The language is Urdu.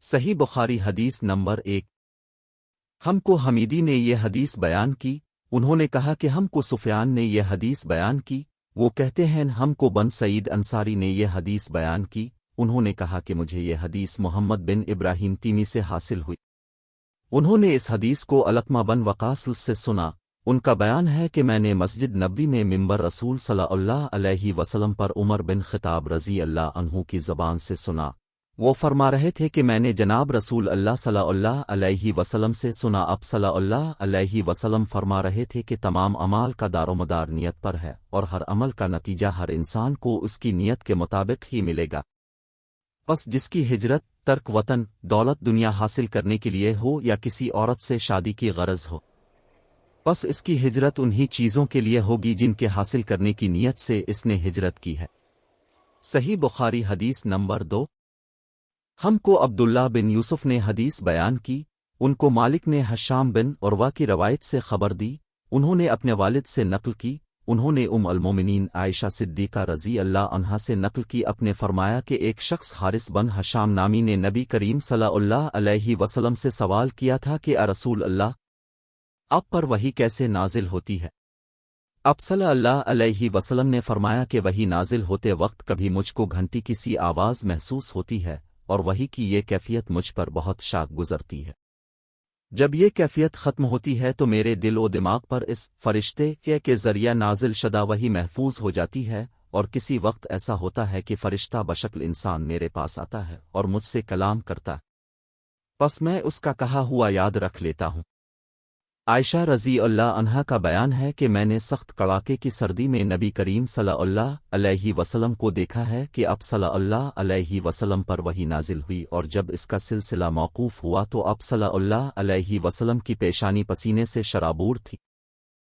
صحیح بخاری حدیث نمبر 1۔ ہم کو حمیدی نے یہ حدیث بیان کی، انہوں نے کہا کہ ہم کو سفیان نے یہ حدیث بیان کی، وہ کہتے ہیں ہم کو بن سعید انصاری نے یہ حدیث بیان کی، انہوں نے کہا کہ مجھے یہ حدیث محمد بن ابراہیم تیمی سے حاصل ہوئی، انہوں نے اس حدیث کو علقمہ بن وقاص سے سنا۔ ان کا بیان ہے کہ میں نے مسجد نبوی میں ممبر رسول صلی اللہ علیہ وسلم پر عمر بن خطاب رضی اللہ عنہ کی زبان سے سنا، وہ فرما رہے تھے کہ میں نے جناب رسول اللہ صلی اللہ علیہ وسلم سے سنا، اب صلی اللہ علیہ وسلم فرما رہے تھے کہ تمام اعمال کا دار و مدار نیت پر ہے، اور ہر عمل کا نتیجہ ہر انسان کو اس کی نیت کے مطابق ہی ملے گا۔ بس جس کی ہجرت ترک وطن دولت دنیا حاصل کرنے کے لیے ہو یا کسی عورت سے شادی کی غرض ہو، بس اس کی ہجرت انہی چیزوں کے لیے ہوگی جن کے حاصل کرنے کی نیت سے اس نے ہجرت کی ہے۔ صحیح بخاری حدیث نمبر 2۔ ہم کو عبداللہ بن یوسف نے حدیث بیان کی، ان کو مالک نے حشام بن عروہ کی روایت سے خبر دی، انہوں نے اپنے والد سے نقل کی، انہوں نے المومنین عائشہ صدیقہ رضی اللہ عنہا سے نقل کی، اپنے فرمایا کہ ایک شخص حارث بن حشام نامی نے نبی کریم صلی اللہ علیہ وسلم سے سوال کیا تھا کہ اے رسول اللہ، اب پر وحی کیسے نازل ہوتی ہے؟ اب صلی اللہ علیہ وسلم نے فرمایا کہ وحی نازل ہوتے وقت کبھی مجھ کو گھنٹی کی سی آواز محسوس ہوتی ہے، اور وحی کی یہ کیفیت مجھ پر بہت شاک گزرتی ہے، جب یہ کیفیت ختم ہوتی ہے تو میرے دل و دماغ پر اس فرشتے کے ذریعہ نازل شدہ وحی محفوظ ہو جاتی ہے، اور کسی وقت ایسا ہوتا ہے کہ فرشتہ بشکل انسان میرے پاس آتا ہے اور مجھ سے کلام کرتا ہے، پس میں اس کا کہا ہوا یاد رکھ لیتا ہوں۔ عائشہ رضی اللہ عنہا کا بیان ہے کہ میں نے سخت کڑاکے کی سردی میں نبی کریم صلی اللہ علیہ وسلم کو دیکھا ہے کہ اب صلی اللہ علیہ وسلم پر وحی نازل ہوئی، اور جب اس کا سلسلہ موقوف ہوا تو اب صلی اللہ علیہ وسلم کی پیشانی پسینے سے شرابور تھی۔